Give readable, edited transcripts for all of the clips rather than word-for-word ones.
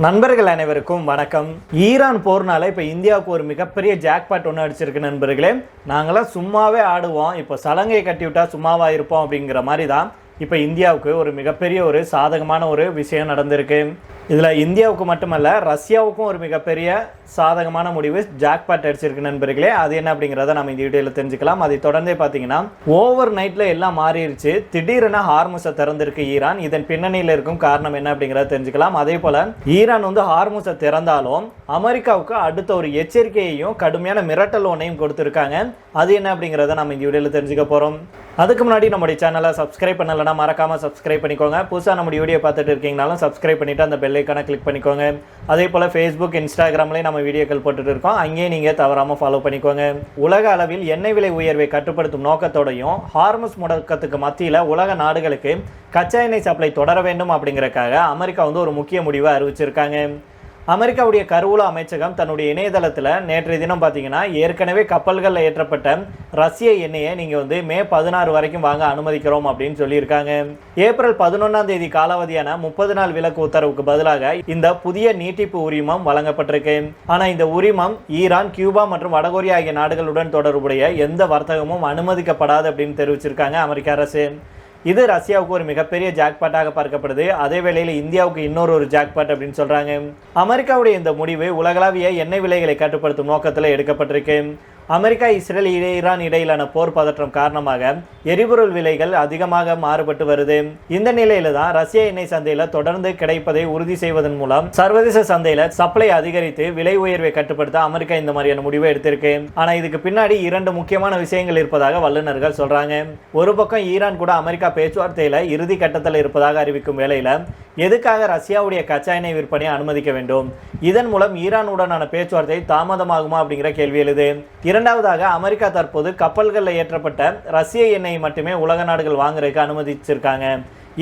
நண்பர்கள் அனைவருக்கும் வணக்கம். ஈரான் போர்னால இப்போ இந்தியாவுக்கு ஒரு மிகப்பெரிய ஜாக்பாட் ஒன்று அடிச்சிருக்கு நண்பர்களே. நாங்களாம் சும்மாவே ஆடுவோம், இப்போ சலங்கையை கட்டி விட்டா சும்மாவா இருப்போம் அப்படிங்கிற மாதிரி தான் இப்போ இந்தியாவுக்கு ஒரு மிகப்பெரிய ஒரு சாதகமான ஒரு விஷயம் நடந்திருக்கு. இதில் இந்தியாவுக்கு மட்டுமல்ல, ரஷ்யாவுக்கும் ஒரு மிகப்பெரிய சாதகமான முடிவு ஜாக்பாட் அடிச்சிருக்கு நண்பர்களே. அது என்ன அப்படிங்கிறத நம்ம இந்த வீடியோவில் தெரிஞ்சுக்கலாம். அதை தொடர்ந்தே பார்த்தீங்கன்னா ஓவர் நைட்டில் எல்லாம் மாறிடுச்சு. திடீரென ஹார்முஸை திறந்திருக்கு ஈரான். இதன் பின்னணியில் இருக்கும் காரணம் என்ன அப்படிங்கிறத தெரிஞ்சுக்கலாம். அதே போல் ஈரான் ஹார்முஸை திறந்தாலும் அமெரிக்காவுக்கு அடுத்த ஒரு எச்சரிக்கையையும் கடுமையான மிரட்டல் ஒன்றையும் கொடுத்துருக்காங்க. அது என்ன அப்படிங்கிறத நம்ம இந்த வீடியோவில் தெரிஞ்சுக்க போகிறோம். அதுக்கு முன்னாடி நம்முடைய சேனலை சப்ஸ்கிரைப் பண்ணலைன்னா மறக்காமல் சப்ஸ்கிரைப் பண்ணிக்கோங்க. புதுசாக நம்முடைய வீடியோ பார்த்துட்டு இருக்கீங்கனாலும் சப்ஸ்கிரைப் பண்ணிவிட்டு அந்த பெல் ஐக்கானை கிளிக் பண்ணிக்கோங்க. அதே போல் ஃபேஸ்புக், இன்ஸ்டாகிராம்லேயும் நம்ம வீடியோக்கள் போட்டுட்டு இருக்கோம். அங்கேயே நீங்கள் தவறாமல் ஃபாலோ பண்ணிக்கோங்க. உலக அளவில் எண்ணெய் விலை உயர்வை கட்டுப்படுத்தும் நோக்கத்தோடையும் ஹார்முஸ் முடக்கத்துக்கு மத்தியில் உலக நாடுகளுக்கு கச்சா எண்ணெய் சப்ளை தொடர வேண்டும் அப்படிங்கிறக்காக அமெரிக்கா ஒரு முக்கிய முடிவை அறிவிச்சிருக்காங்க. அமெரிக்காவுடைய கருவூல அமைச்சகம் தன்னுடைய இணையதளத்தில் நேற்றைய தினம் பார்த்தீங்கன்னா ஏற்கனவே கப்பல்களில் ஏற்றப்பட்ட ரஷ்ய எண்ணெயை நீங்கள் மே 16 வரைக்கும் வாங்க அனுமதிக்கிறோம் அப்படின்னு சொல்லியிருக்காங்க. ஏப்ரல் 11ஆம் தேதி காலாவதியான 30 நாள் விலக்கு உத்தரவுக்கு பதிலாக இந்த புதிய நீட்டிப்பு உரிமம் வழங்கப்பட்டிருக்கு. ஆனால் இந்த உரிமம் ஈரான், கியூபா மற்றும் வடகொரியா ஆகிய நாடுகளுடன் தொடர்புடைய எந்த வர்த்தகமும் அனுமதிக்கப்படாது அப்படின்னு தெரிவிச்சிருக்காங்க அமெரிக்க அரசு. இது ரஷ்யாவுக்கு ஒரு மிகப்பெரிய ஜாக்பாட்டாக பார்க்கப்படுது. அதே வேளையில் இந்தியாவுக்கு இன்னொரு ஜாக்பாட் அப்படின்னு சொல்றாங்க. அமெரிக்காவுடைய இந்த முடிவு உலகளாவிய எண்ணெய் விலைகளை கட்டுப்படுத்தும் நோக்கத்தில் எடுக்கப்பட்டிருக்கு. அமெரிக்கா, இஸ்ரேல், ஈரான் இடையிலான போர் பதற்றம் காரணமாக எரிபொருள் விலைகள் அதிகமாக மாறுபட்டு வருது. இந்த நிலையில தான் ரஷ்ய எண்ணெய் சந்தையில தொடர்ந்து கிடைப்பதை உறுதி செய்வதன் மூலம் சர்வதேச சந்தையில சப்ளை அதிகரித்து விலை உயர்வை கட்டுப்படுத்த அமெரிக்கா இந்த மாதிரியான முடிவை எடுத்திருக்கு. ஆனா இதுக்கு பின்னாடி 2 முக்கியமான விஷயங்கள் இருப்பதாக வல்லுநர்கள் சொல்றாங்க. ஒரு பக்கம் ஈரான் கூட அமெரிக்கா பேச்சுவார்த்தையில இறுதி கட்டத்தில் இருப்பதாக அறிவிக்கும் வேளையில எதுக்காக ரஷ்யாவுடைய கச்சா எண்ணெய் விற்பனையை அனுமதிக்க வேண்டும்? இதன் மூலம் ஈரானுடனான பேச்சுவார்த்தை தாமதமாகுமா அப்படிங்கிற கேள்வி எழுது. இரண்டாவதாக, அமெரிக்கா தற்போது கப்பல்களில் ஏற்றப்பட்ட ரஷ்ய எண்ணெய் மட்டுமே உலக நாடுகள் வாங்குறதுக்கு அனுமதிச்சிருக்காங்க.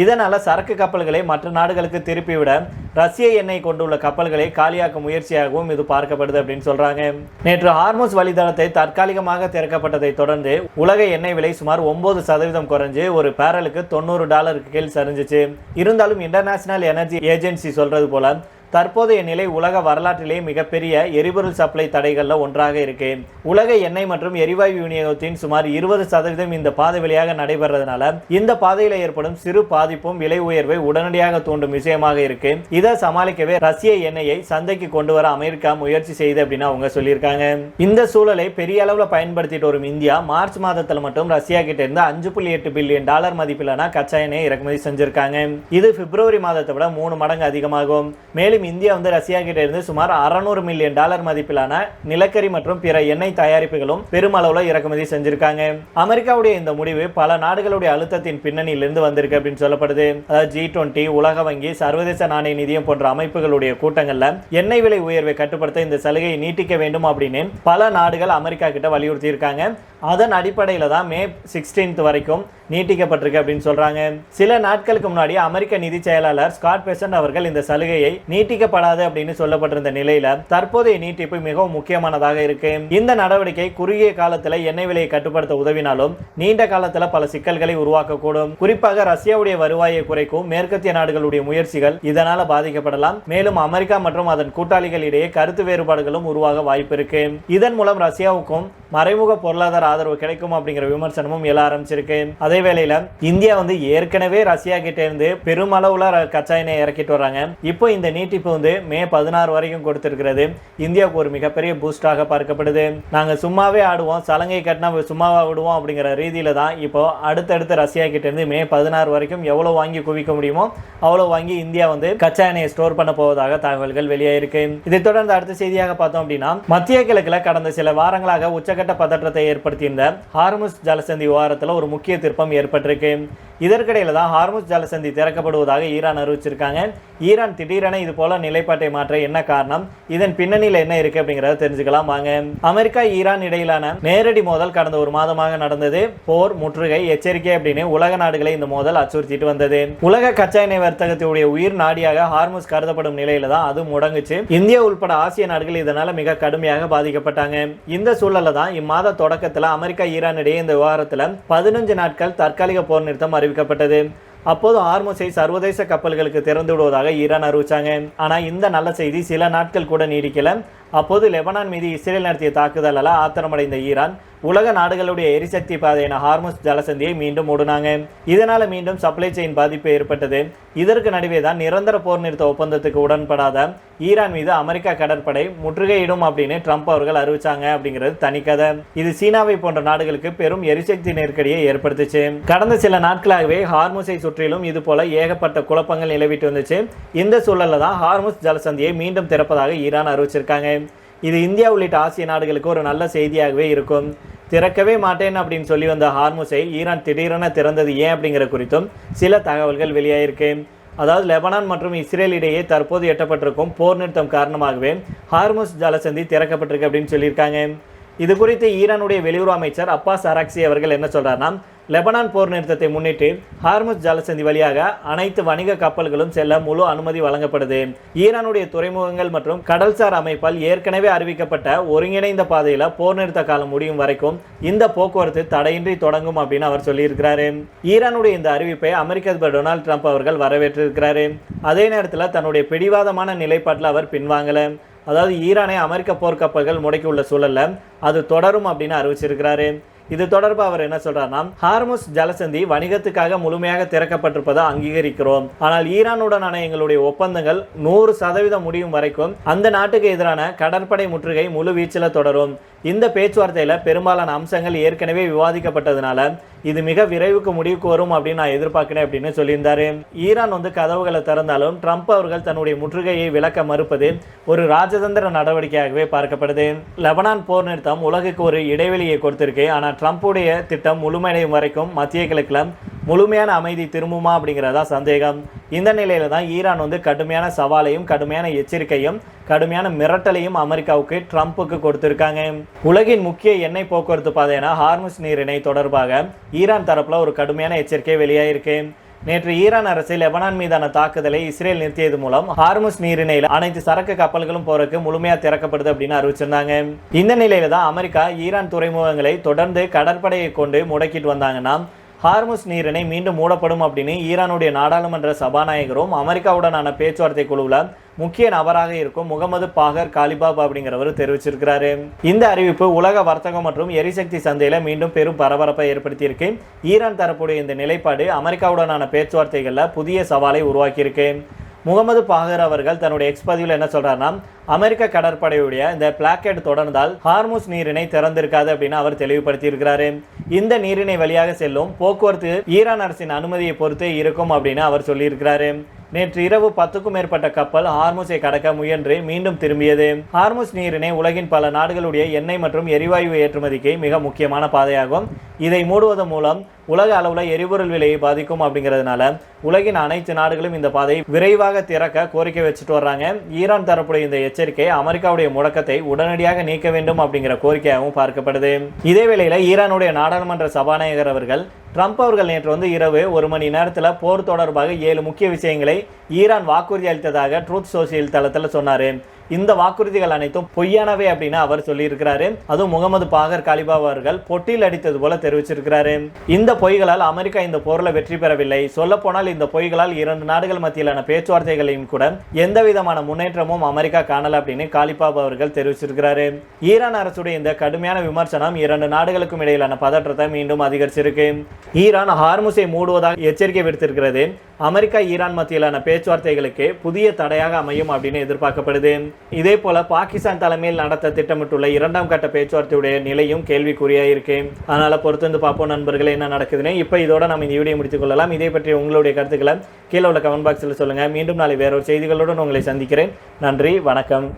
இதனால சரக்கு கப்பல்களை மற்ற நாடுகளுக்கு திருப்பிவிட ரஷ்ய எண்ணெய் கொண்டுள்ள கப்பல்களை காலியாக்கும் முயற்சியாகவும் இது பார்க்கப்படுது அப்படின்னு சொல்றாங்க. நேற்று ஹார்முஸ் வழித்தடத்தை தற்காலிகமாக திறக்கப்பட்டதை தொடர்ந்து உலக எண்ணெய் விலை சுமார் 9% குறைஞ்சு ஒரு பேரலுக்கு $90 கீழ் சரிஞ்சிச்சு. இருந்தாலும் இன்டர்நேஷனல் எனர்ஜி ஏஜென்சி சொல்றது போல தற்போதைய நிலை உலக வரலாற்றிலேயே மிகப்பெரிய எரிபொருள் சப்ளை தடைகளில் ஒன்றாக இருக்கு. உலக எண்ணெய் மற்றும் எரிவாயு விநியோகத்தின் சுமார் 20% இந்த பாதை வழியாக நடைபெறதுனால இந்த பாதையில் ஏற்படும் சிறு பாதிப்பும் விலை உயர்வை உடனடியாக தூண்டும் விஷயமாக இருக்கு. இதை சமாளிக்கவே ரஷ்ய எண்ணெயை சந்தைக்கு கொண்டு வர அமெரிக்கா முயற்சி செய்து அப்படின்னு அவங்க சொல்லியிருக்காங்க. இந்த சூழலை பெரிய அளவில் பயன்படுத்திட்டு வரும் இந்தியா மார்ச் மாதத்தில் மட்டும் ரஷ்யா கிட்ட இருந்து $5.8 பில்லியன் மதிப்பிலான கச்சா எண்ணெய் இறக்குமதி செஞ்சிருக்காங்க. இது பிப்ரவரி மாதத்தை விட 3 மடங்கு அதிகமாகும். மேலும் இந்தியா ரஷ்யா கிட்ட இருந்து சுமார் $600 மில்லியன் மதிப்பிலான நிலக்கரி மற்றும் பிற எண்ணெய் தயாரிப்புகளும் பெருமளவுல இறக்குமதி செஞ்சிருக்காங்க. அமெரிக்காவுடைய இந்த முடிவு பல நாடுகளுடைய அழுத்தத்தின் பின்னணியிலிருந்து வந்திருக்கு அப்படின்னு சொல்லப்படுது. அதாவது G20, உலக வங்கி, சர்வதேச நாணய நிதியம் போன்ற அமைப்புகளுடைய கூட்டங்கள்ல எண்ணெய் விலை உயர்வை கட்டுப்படுத்த இந்த சலுகையை நீட்டிக்க வேண்டும் அப்படின்னு பல நாடுகள் அமெரிக்கா கிட்ட வலியுறுத்தி இருக்காங்க. அதன் அடிப்படையில தான் மே 16 வரைக்கும் நீட்டிக்கப்பட்டிருக்கு அப்படின்னு சொல்றாங்க. சில நாட்களுக்கு முன்னாடி அமெரிக்க நிதி செயலாளர் ஸ்காட் பெசன்ட் அவர்கள் இந்த சலுகையை நீட்டிக்கப்படாது அப்படின்னு சொல்லப்பட்டிருந்த நிலையில தற்போதைய நீட்டிப்பு மிகவும் முக்கியமானதாக இருக்கு. இந்த நடவடிக்கை குறுகிய காலத்துல எண்ணெய் விலையை கட்டுப்படுத்த உதவினாலும் நீண்ட காலத்துல பல சிக்கல்களை உருவாக்கக்கூடும். குறிப்பாக ரஷ்யாவுடைய வருவாயை குறைக்கும் மேற்கத்திய நாடுகளுடைய முயற்சிகள் இதனால பாதிக்கப்படலாம். மேலும் அமெரிக்கா மற்றும் அதன் கூட்டாளிகள் இடையே கருத்து வேறுபாடுகளும் உருவாக வாய்ப்பு இருக்கு. இதன் மூலம் ரஷ்யாவுக்கும் மறைமுக பொருளாதார ஆதரவு கிடைக்கும் அப்படிங்கிற விமர்சனமும் எழ ஆரம்பிச்சிருக்கு. அதே வேளையில இந்தியா ஏற்கனவே ரஷ்யா கிட்ட இருந்து பெருமளவுல கச்சா எண்ணெய் இறக்கிட்டு வராங்க. இப்போ இந்த நீட்டிப்பு மே 16 வரைக்கும் கொடுத்திருக்கிறது. இந்தியாவுக்கு ஒரு மிகப்பெரிய பூஸ்டாக பார்க்கப்படுது. நாங்க சும்மாவே ஆடுவோம், சலங்கை கட்டினா சும்மாவா விடுவோம் அப்படிங்கிற ரீதியில தான் இப்போ அடுத்தடுத்து ரஷ்யா கிட்ட இருந்து மே 16 வரைக்கும் எவ்வளவு வாங்கி குவிக்க முடியுமோ அவ்வளவு வாங்கி இந்தியா கச்சா எண்ணெயை ஸ்டோர் பண்ண போவதாக தகவல்கள் வெளியாயிருக்கு. இதை தொடர்ந்து அடுத்த செய்தியாக பார்த்தோம் அப்படின்னா, மத்திய கிழக்குல கடந்த சில வாரங்களாக உச்சகட்ட பதற்றத்தை ஏற்படுத்தியிருந்த ஹார்முஸ் ஜலசந்தி விவகாரத்தில் ஒரு முக்கிய திருப்பம் ஏற்பட்டிருக்கு. இதற்கிடையில தான் ஹார்முஸ் ஜலசந்தி திறக்கப்படுவதாக ஈரான் அறிவிச்சிருக்காங்க. ஈரான் திடீரென இது போல நிலைப்பாட்டை மாற்ற என்ன காரணம், இதன் பின்னணியில் என்ன இருக்கு அப்படிங்கறத தெரிஞ்சுக்கலாம் வாங்க. அமெரிக்கா, ஈரான் இடையிலான நேரடி மோதல் கடந்த ஒரு மாதமாக நடந்தது. போர், முற்றுகை, எச்சரிக்கை அப்படின்னு உலக நாடுகளை இந்த மோதல் அச்சுறுத்திட்டு வந்தது. உலக கச்சா எண்ணெய் வர்த்தகத்துடைய உயிர் நாடியாக ஹார்முஸ் கருதப்படும் நிலையில தான் அது முடங்குச்சு. இந்தியா உள்பட ஆசிய நாடுகள் இதனால மிக கடுமையாக பாதிக்கப்பட்டாங்க. இந்த சூழல்ல தான் இம்மாத தொடக்கத்தில் அமெரிக்கா, ஈரான் இடையே இந்த விவகாரத்தில் 15 நாட்கள் தற்காலிக போர் நிறுத்தம் அறிவிக்கப்பட்டது. அப்போது ஹார்முஸை சர்வதேச கப்பல்களுக்கு திறந்து விடுவதாக ஈரான் அறிவிச்சாங்க. ஆனால் இந்த நல்ல செய்தி சில நாட்கள் கூட நீடிக்கல. அப்போது லெபனான் மீது இஸ்ரேல் நடத்திய தாக்குதலால் ஆத்திரமடைந்த ஈரான் உலக நாடுகளுடைய எரிசக்தி பாதையான ஹார்முஸ் ஜலசந்தியை மீண்டும் மூடினாங்க. இதனால மீண்டும் சப்ளை செயின் பாதிப்பு ஏற்பட்டது. இதற்கு நடுவே தான் நிரந்தர போர் நிறுத்த ஒப்பந்தத்துக்கு உடன்படாத ஈரான் மீது அமெரிக்கா கடற்படை முற்றுகையிடும் அப்படின்னு ட்ரம்ப் அவர்கள் அறிவிச்சாங்க. அப்படிங்கிறது தனிக்கதை. இது சீனாவை போன்ற நாடுகளுக்கு பெரும் எரிசக்தி நெருக்கடியை ஏற்படுத்துச்சு. கடந்த சில நாட்களாகவே ஹார்முஸை சுற்றிலும் இது போல ஏகப்பட்ட குழப்பங்கள் நிலவிட்டு வந்துச்சு. இந்த சூழல்ல தான் ஹார்முஸ் ஜலசந்தியை மீண்டும் திறப்பதாக ஈரான் அறிவிச்சிருக்காங்க. இது இந்தியா உள்ளிட்ட ஆசிய நாடுகளுக்கு ஒரு நல்ல செய்தியாகவே இருக்கும். திறக்கவே மாட்டேன் அப்படின்னு சொல்லி வந்த ஹார்முஸை ஈரான் திடீரென திறந்தது ஏன் அப்படிங்கிற குறித்தும் சில தகவல்கள் வெளியாயிருக்கு. அதாவது லெபனான் மற்றும் இஸ்ரேல் இடையே தற்போது எட்டப்பட்டிருக்கும் போர் நிறுத்தம் காரணமாகவே ஹார்முஸ் ஜலசந்தி திறக்கப்பட்டிருக்கு அப்படின்னு சொல்லியிருக்காங்க. இது குறித்து ஈரானுடைய வெளியுறவு அமைச்சர் அப்பாஸ் அராக்சி அவர்கள் என்ன சொல்றாருன்னா, லெபனான் போர் நிறுத்தத்தை முன்னிட்டு ஹார்முஸ் ஜலசந்தி வழியாக அனைத்து வணிக கப்பல்களும் செல்ல முழு அனுமதி வழங்கப்படுது. ஈரானுடைய துறைமுகங்கள் மற்றும் கடல்சார் அமைப்பால் ஏற்கனவே அறிவிக்கப்பட்ட ஒருங்கிணைந்த பாதையில போர் நிறுத்த காலம் முடியும் வரைக்கும் இந்த போக்குவரத்து தடையின்றி தொடங்கும் அப்படின்னு அவர் சொல்லியிருக்கிறாரு. ஈரானுடைய இந்த அறிவிப்பை அமெரிக்க அதிபர் டொனால்டு ட்ரம்ப் அவர்கள் வரவேற்றிருக்கிறாரு. அதே நேரத்தில் தன்னுடைய பிடிவாதமான நிலைப்பாட்டில் அவர் பின்வாங்கல. அதாவது ஈரானை அமெரிக்க போர்க்கப்பல்கள் முடக்கியுள்ள சூழல்ல அது தொடரும் அப்படின்னு அறிவிச்சிருக்கிறாரு. இது தொடர்பாக அவர் என்ன சொல்றாருன்னா, ஹார்முஸ் ஜலசந்தி வணிகத்துக்காக முழுமையாக திறக்கப்பட்டிருப்பதை அங்கீகரிக்கிறோம். ஆனால் ஈரானுடனான எங்களுடைய ஒப்பந்தங்கள் 100% முடியும் வரைக்கும் அந்த நாட்டுக்கு எதிரான கடற்படை முற்றுகை முழு வீச்சில் தொடரும். இந்த பேச்சுவார்த்தையில பெரும்பாலான அம்சங்கள் ஏற்கனவே விவாதிக்கப்பட்டதுனால இது மிக விரைவுக்கு முடிவுக்கு வரும் அப்படின்னு நான் எதிர்பார்க்கிறேன் அப்படின்னு சொல்லியிருந்தாரு. ஈரான் கதவுகளை திறந்தாலும் ட்ரம்ப் அவர்கள் தன்னுடைய முற்றுகையை விலக்க மறுப்பது ஒரு ராஜதந்திர நடவடிக்கையாகவே பார்க்கப்படுது. லெபனான் போர் நிறுத்தம் உலகுக்கு ஒரு இடைவெளியை கொடுத்திருக்கு. ஆனால் ட்ரம்ப்புடைய திட்டம் முழுமையடையும் வரைக்கும் மத்திய கிழக்குல முழுமையான அமைதி திரும்புமா அப்படிங்கிறதா சந்தேகம். இந்த நிலையில தான் ஈரான் கடுமையான சவாலையும் கடுமையான எச்சரிக்கையும் கடுமையான மிரட்டலையும் அமெரிக்காவுக்கு ட்ரம்ப்புக்கு கொடுத்திருக்காங்க. உலகின் முக்கிய எண்ணெய் போக்குவரத்து பாதையான ஹார்முஸ் நீரிணை தொடர்பாக ஈரான் தரப்புல ஒரு கடுமையான எச்சரிக்கை வெளியாயிருக்கு. நேற்று ஈரான் அரசு லெபனான் மீதான தாக்குதலை இஸ்ரேல் நிறுத்தியது மூலம் ஹார்முஸ் நீரிணையில் அனைத்து சரக்கு கப்பல்களும் போறதுக்கு முழுமையா திறக்கப்படுது அப்படின்னு அறிவிச்சிருந்தாங்க. இந்த நிலையில தான் அமெரிக்கா ஈரான் துறைமுகங்களை தொடர்ந்து கடற்படையை கொண்டு முடக்கிட்டு வந்தாங்கன்னா ஹார்முஸ் நீரிணை மீண்டும் மூடப்படும் அப்படின்னு ஈரானுடைய நாடாளுமன்ற சபாநாயகரும் அமெரிக்காவுடனான பேச்சுவார்த்தை குழுவில் முக்கிய நபராக இருக்கும் முகமது பாகர் காலிபாப் அப்படிங்கிறவர் தெரிவிச்சிருக்கிறாரு. இந்த அறிவிப்பு உலக வர்த்தகம் மற்றும் எரிசக்தி சந்தையில மீண்டும் பெரும் பரபரப்பை ஏற்படுத்தியிருக்கு. ஈரான் தரப்புடைய இந்த நிலைப்பாடு அமெரிக்காவுடனான பேச்சுவார்த்தைகள்ல புதிய சவாலை உருவாக்கியிருக்கு. முகமது பாகர் அவர்கள் தன்னுடைய எக்ஸ் பதிவில் என்ன சொல்றாருன்னா, அமெரிக்க கடற்படையுடைய இந்த பிளாக்கெட் தொடர்ந்தால் ஹார்முஸ் நீரிணை திறந்திருக்காது அப்படின்னு அவர் தெளிவுபடுத்தி இருக்கிறாரு. இந்த நீரிணை வழியாக செல்லும் போக்குவரத்து ஈரான் அரசின் அனுமதியை பொறுத்தே இருக்கும் அப்படின்னு அவர் சொல்லியிருக்கிறாரு. நேற்று இரவு 10க்கும் மேற்பட்ட கப்பல் ஹார்முஸை கடக்க முயன்று மீண்டும் திரும்பியது. ஹார்முஸ் நீரிணை உலகின் பல நாடுகளுடைய எண்ணெய் மற்றும் எரிவாயு ஏற்றுமதிக்கு மிக முக்கியமான பாதையாகும். இதை மூடுவதன் மூலம் உலக அளவில் எரிபொருள் விலையை பாதிக்கும் அப்படிங்கிறதுனால உலகின் அனைத்து நாடுகளும் இந்த பாதையை விரைவாக திறக்க கோரிக்கை வச்சுட்டு வர்றாங்க. ஈரான் தரப்புடைய இந்த எச்சரிக்கை அமெரிக்காவுடைய முடக்கத்தை உடனடியாக நீக்க வேண்டும் அப்படிங்கிற கோரிக்கையாகவும் பார்க்கப்படுது. இதே வேளையில் ஈரானுடைய நாடாளுமன்ற சபாநாயகர் அவர்கள் ட்ரம்ப் அவர்கள் நேற்று இரவு 1 மணி நேரத்தில் போர் தொடர்பாக 7 முக்கிய விஷயங்களை ஈரான் வாக்குறுதி அளித்ததாக ட்ரூத் சோசியல் தளத்தில் சொன்னார். இந்த வாக்குறுதிகள் அனைத்தும் பொய்யானவை அப்படின்னு அவர் சொல்லியிருக்கிறாரு. அதுவும் முகமது பாகர் காலிபாப் அவர்கள் பொட்டியில் அடித்தது போல தெரிவிச்சிருக்கிறாரு. இந்த பொய்களால் அமெரிக்கா இந்த போரில் வெற்றி பெறவில்லை. சொல்ல போனால் இந்த பொய்களால் 2 நாடுகள் மத்தியிலான பேச்சுவார்த்தைகளையும் கூட எந்த விதமான முன்னேற்றமும் அமெரிக்கா காணல அப்படின்னு காலிபாப் அவர்கள் தெரிவிச்சிருக்கிறாரு. ஈரான் அரசுடைய இந்த கடுமையான விமர்சனம் 2 நாடுகளுக்கும் இடையிலான பதற்றத்தை மீண்டும் அதிகரிச்சிருக்கு. ஈரான் ஹார்முஸை மூடுவதாக எச்சரிக்கை விடுத்திருக்கிறது. அமெரிக்கா ஈரான் மத்தியிலான பேச்சுவார்த்தைகளுக்கு புதிய தடையாக அமையும் அப்படின்னு எதிர்பார்க்கப்படுது. இதே போல பாகிஸ்தான் தலைமையில் நடத்த திட்டமிட்டுள்ள 2ஆம் கட்ட பேச்சுவார்த்தையுடைய நிலையும் கேள்விக்குறியாயிருக்கு. அதனால பொறுத்து பார்ப்போம் நண்பர்களே என்ன நடக்குதுன்னு. இப்போ இதோட நம்ம இந்த வீடியோ முடித்துக் கொள்ளலாம். இதே பற்றி உங்களுடைய கருத்துக்களை கீழே உள்ள கமெண்ட் பாக்ஸில் சொல்லுங்க. மீண்டும் நாளை வேற ஒரு செய்திகளுடன் உங்களை சந்திக்கிறேன். நன்றி, வணக்கம்.